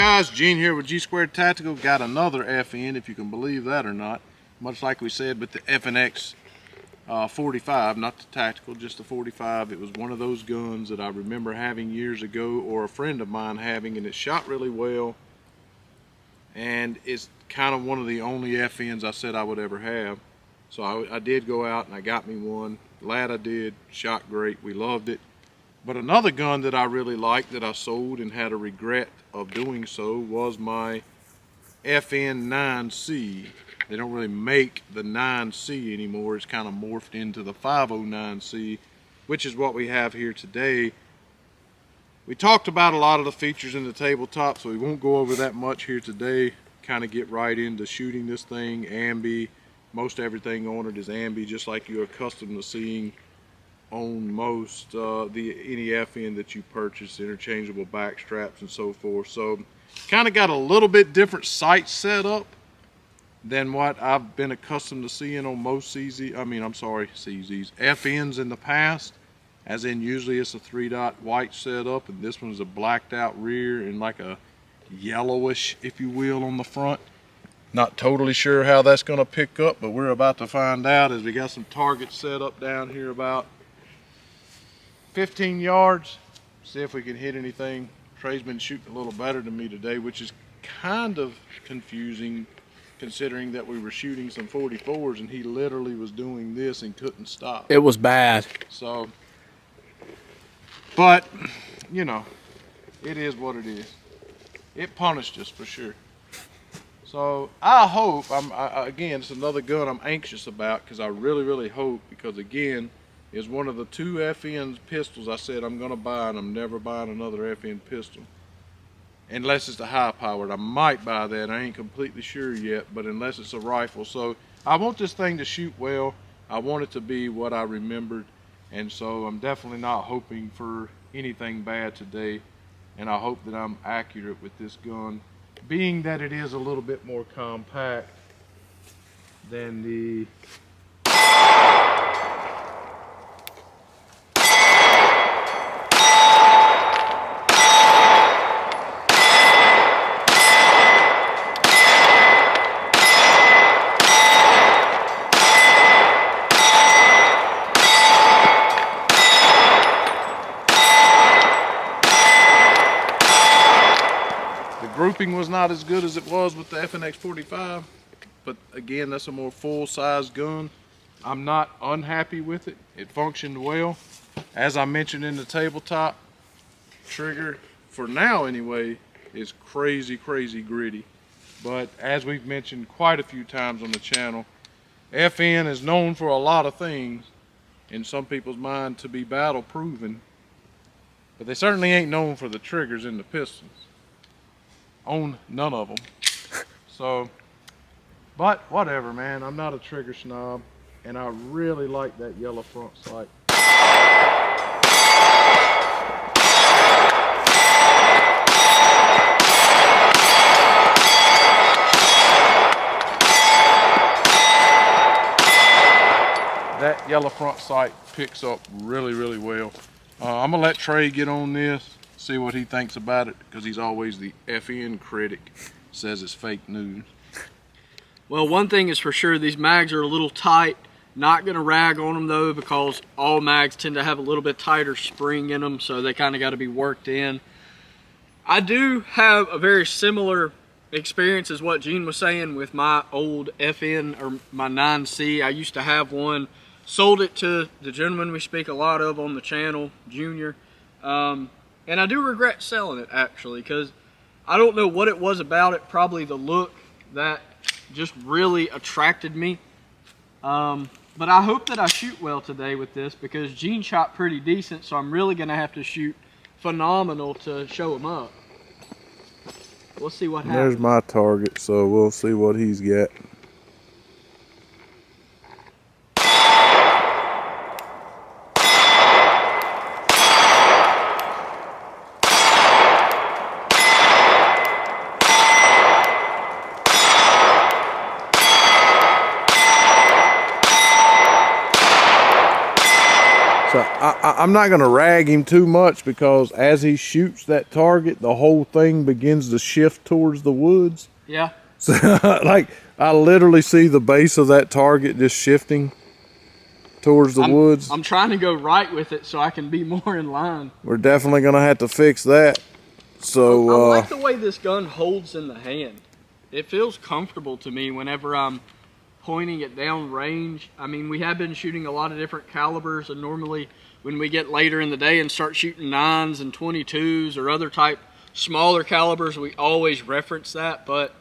guys, Gene here with G Squared Tactical. Got another FN, if you can believe that or not. Much like we said with the FNX 45, not the tactical, just the 45. It was one of those guns that I remember having years ago, or a friend of mine having, and it shot really well. And it's kind of one of the only FNs I said I would ever have. So I did go out and I got me one. Glad I did. Shot great. We loved it. But another gun that I really liked that I sold and had a regret of doing so was my FN 9C. They don't really make the 9C anymore. It's kind of morphed into the 509C, which is what we have here today. We talked about a lot of the features in the tabletop, so we won't go over that much here today. Kind of get right into shooting this thing. Ambi, most everything on it is ambi, just like you're accustomed to seeing on most any FN that you purchase, interchangeable back straps and so forth. So kind of got a little bit different sight setup than what I've been accustomed to seeing on most CZs, FNs in the past. As in, usually it's a 3-dot white setup, and this one's a blacked out rear and like a yellowish, if you will, on the front. Not totally sure how that's going to pick up, but we're about to find out as we got some targets set up down here about 15 yards. See if we can hit anything. Trey's been shooting a little better than me today, which is kind of confusing considering that we were shooting some 44s and he literally was doing this and couldn't stop. It was bad. So, but, you know, it is what it is. It punished us for sure. So I hope, again, it's another gun I'm anxious about because I really, really hope, because again, is one of the 2 FN pistols I said I'm going to buy, and I'm never buying another FN pistol. Unless it's the high powered. I might buy that. I ain't completely sure yet, but unless it's a rifle. So I want this thing to shoot well. I want it to be what I remembered. And so I'm definitely not hoping for anything bad today. And I hope that I'm accurate with this gun, being that it is a little bit more compact than the grouping was not as good as it was with the FNX 45, but again, that's a more full-size gun. I'm not unhappy with it. It functioned well. As I mentioned in the tabletop, trigger, for now anyway, is crazy, crazy gritty. But as we've mentioned quite a few times on the channel, FN is known for a lot of things in some people's mind to be battle proven, but they certainly ain't known for the triggers in the pistols. Own none of them. So, but whatever, man. I'm not a trigger snob, and I really like that yellow front sight. That yellow front sight picks up really, really well. I'm gonna let Trey get on this, see what he thinks about it, because he's always the FN critic. Says it's fake news. Well, one thing is for sure, these mags are a little tight. Not gonna rag on them though, because all mags tend to have a little bit tighter spring in them, so they kind of got to be worked in. I do have a very similar experience as what Gene was saying with my old FN, or my 9C. I used to have one, sold it to the gentleman we speak a lot of on the channel, Junior. And I do regret selling it, actually, because I don't know what it was about it, probably the look that just really attracted me. But I hope that I shoot well today with this, because Gene shot pretty decent, so I'm really going to have to shoot phenomenal to show him up. We'll see what happens. There's my target, so we'll see what he's got. So I'm not going to rag him too much, because as he shoots that target, the whole thing begins to shift towards the woods. Yeah. So, like, I literally see the base of that target just shifting towards the woods. I'm trying to go right with it so I can be more in line. We're definitely going to have to fix that. So, I like the way this gun holds in the hand. It feels comfortable to me whenever I'm pointing it down range. I mean, we have been shooting a lot of different calibers, and normally when we get later in the day and start shooting 9s and 22s or other type smaller calibers, we always reference that. But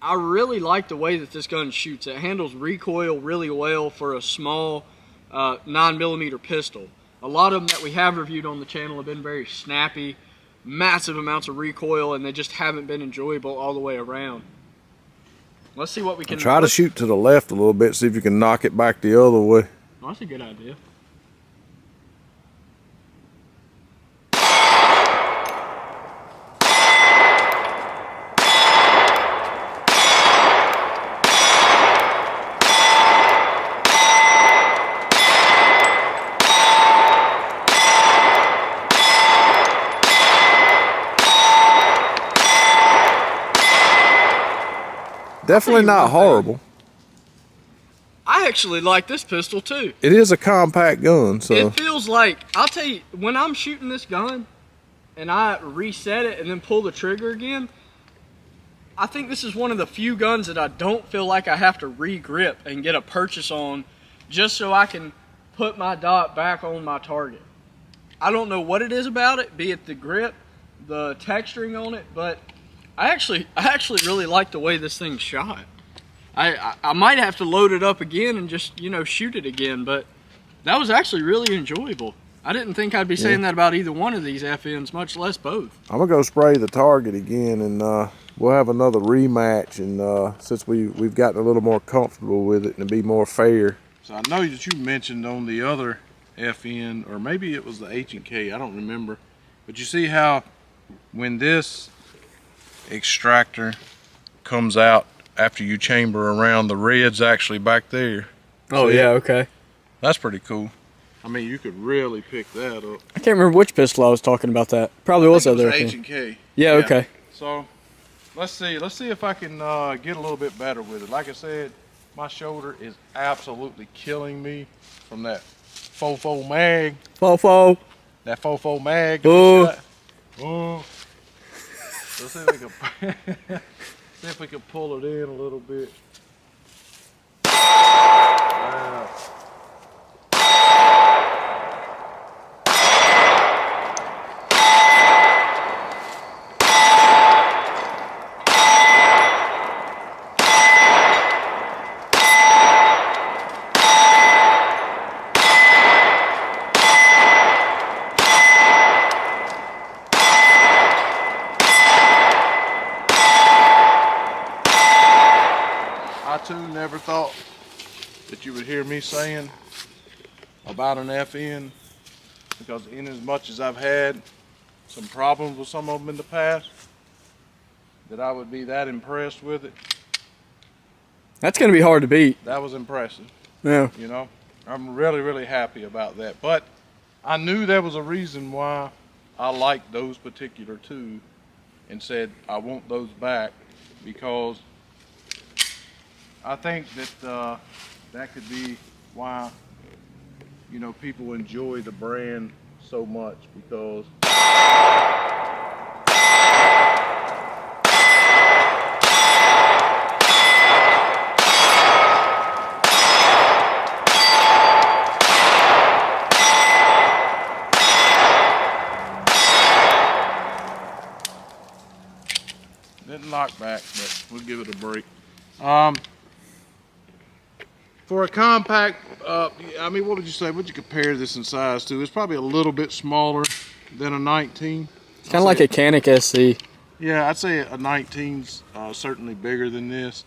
I really like the way that this gun shoots. It handles recoil really well for a small 9mm pistol. A lot of them that we have reviewed on the channel have been very snappy, massive amounts of recoil, and they just haven't been enjoyable all the way around. Let's see what we can try to shoot to the left a little bit, see if you can knock it back the other way. Oh, that's a good idea. Definitely not horrible. I actually like this pistol too. It is a compact gun, so it feels like, I'll tell you, when I'm shooting this gun and I reset it and then pull the trigger again, I think this is one of the few guns that I don't feel like I have to re-grip and get a purchase on just so I can put my dot back on my target. I don't know what it is about it, be it the grip, the texturing on it, but I actually really like the way this thing's shot. I might have to load it up again and just, you know, shoot it again, but that was actually really enjoyable. I didn't think I'd be saying that about either one of these FNs, much less both. I'm gonna go spray the target again, and we'll have another rematch. And since we've gotten a little more comfortable with it and to be more fair. So I know that you mentioned on the other FN, or maybe it was the H&K, I don't remember, but you see how when this extractor comes out after you chamber around, the red's actually back there. Oh yeah, okay. That's pretty cool. I mean, you could really pick that up. I can't remember which pistol I was talking about that. Probably was other H&K. Yeah, okay. So let's see if I can get a little bit better with it. Like I said, my shoulder is absolutely killing me from that fofo mag. Fofo. That fofo mag. Oh. Oh. Let's see if we can pull it in a little bit. Wow. I too never thought that you would hear me saying about an FN, because in as much as I've had some problems with some of them in the past, that I would be that impressed with it. That's going to be hard to beat. That was impressive. Yeah. You know, I'm really, really happy about that. But I knew there was a reason why I liked those particular two and said I want those back, because I think that that could be why, you know, people enjoy the brand so much, because didn't lock back, but we'll give it a break. For a compact, I mean, what would you say? Would you compare this in size to? It's probably a little bit smaller than a 19. It's kind of like a Canic SC. Yeah, I'd say a 19's certainly bigger than this.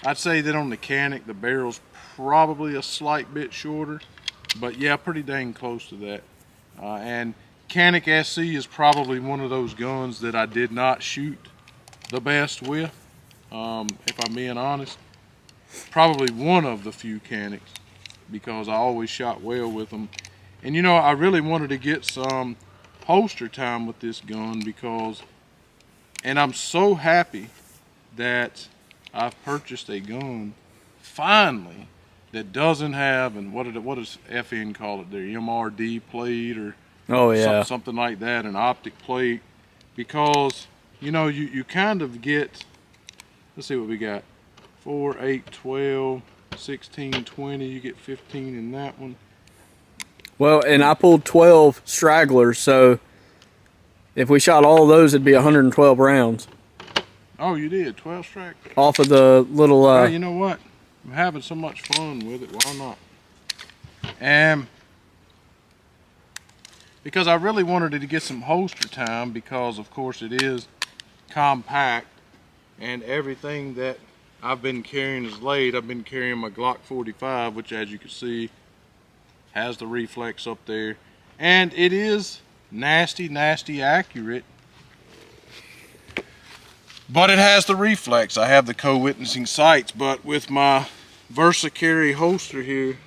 I'd say that on the Canic, the barrel's probably a slight bit shorter, but yeah, pretty dang close to that. And Canic SC is probably one of those guns that I did not shoot the best with, if I'm being honest. Probably one of the few Canics, because I always shot well with them. And you know, I really wanted to get some holster time with this gun because, and I'm so happy that I've purchased a gun finally that doesn't have, and what does FN call it there, MRD plate or Oh yeah. something like that, an optic plate, because you know you kind of get, let's see what we got, 4, 8, 12, 16, 20, you get 15 in that one. Well, and I pulled 12 stragglers, so if we shot all of those, it'd be 112 rounds. Oh, you did 12 strike Off of the little. Hey, you know what? I'm having so much fun with it. Why not? And because I really wanted it to get some holster time, because of course it is compact, and everything that I've been carrying is laid. I've been carrying my Glock 45, which, as you can see, has the reflex up there, and it is nasty accurate. But it has the reflex. I have the co-witnessing sights, but with my Versa Carry holster here,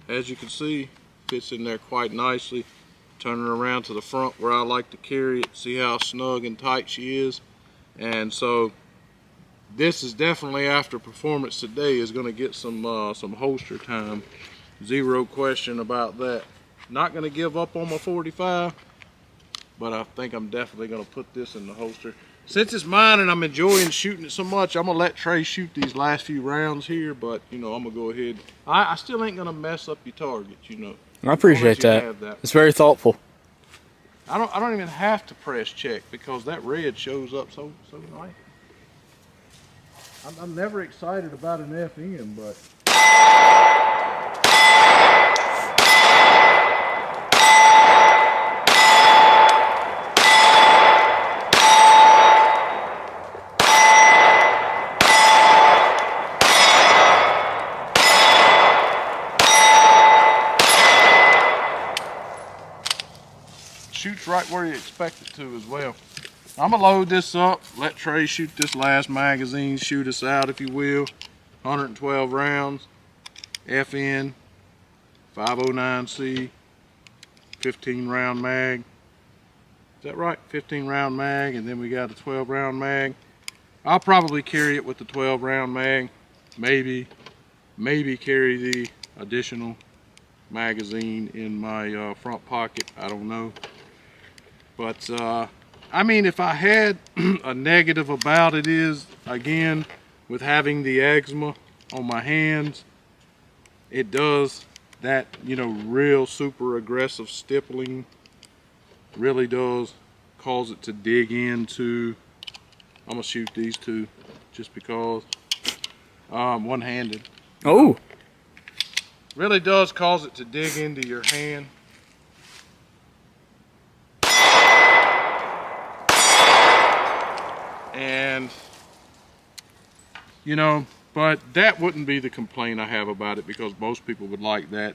as you can see, fits in there quite nicely. Turn her around to the front where I like to carry it. See how snug and tight she is. And so this is definitely, after performance today, is going to get some holster time. Zero question about that. Not going to give up on my 45, but I think I'm definitely going to put this in the holster. Since it's mine and I'm enjoying shooting it so much, I'm going to let Trey shoot these last few rounds here, but, you know, I'm going to go ahead. I still ain't going to mess up your target, you know. I appreciate that. It's very thoughtful. I don't even have to press check because that red shows up so nice. I'm never excited about an FN, but... Shoots right where you expect it to as well. I'm gonna load this up, let Trey shoot this last magazine, shoot us out if you will. 112 rounds, FN, 509C, 15 round mag. Is that right? 15 round mag, and then we got a 12 round mag. I'll probably carry it with the 12 round mag. Maybe carry the additional magazine in my front pocket. I don't know. But I mean, if I had a negative about it is, again, with having the eczema on my hands, it does that, you know, real super aggressive stippling really does cause it to dig into. I'm gonna shoot these two just because, one-handed. Oh. Really does cause it to dig into your hand. And, you know, but that wouldn't be the complaint I have about it, because most people would like that.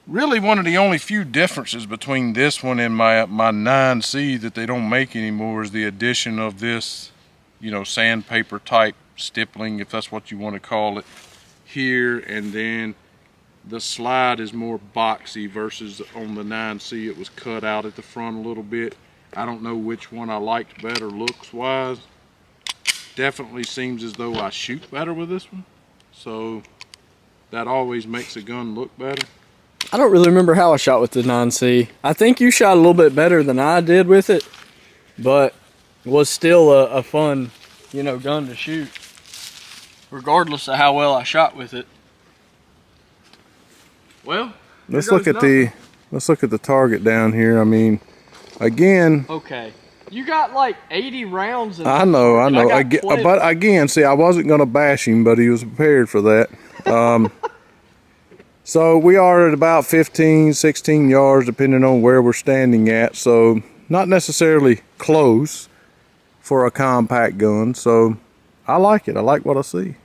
Really, one of the only few differences between this one and my 9C that they don't make anymore is the addition of this, you know, sandpaper type stippling, if that's what you want to call it, here. And then the slide is more boxy versus on the 9C it was cut out at the front a little bit. I don't know which one I liked better looks wise. Definitely seems as though I shoot better with this one, so that always makes a gun look better. I don't really remember how I shot with the 9C. I think you shot a little bit better than I did with it, but it was still a fun, you know, gun to shoot, regardless of how well I shot with it. Well, let's look at the target down here. I mean, again. Okay. You got like 80 rounds in I know. But again, see, I wasn't going to bash him, but he was prepared for that. So we are at about 15, 16 yards, depending on where we're standing at. So not necessarily close for a compact gun. So I like it. I like what I see.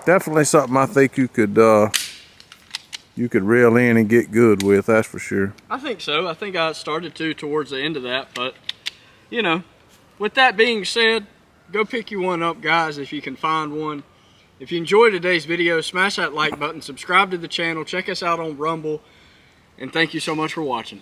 definitely something I think you could reel in and get good with, that's for sure. I think so. I think I started to towards the end of that, but you know, with that being said, go pick you one up, guys, if you can find one. If you enjoyed today's video, smash that like button, subscribe to the channel, check us out on Rumble, and thank you so much for watching.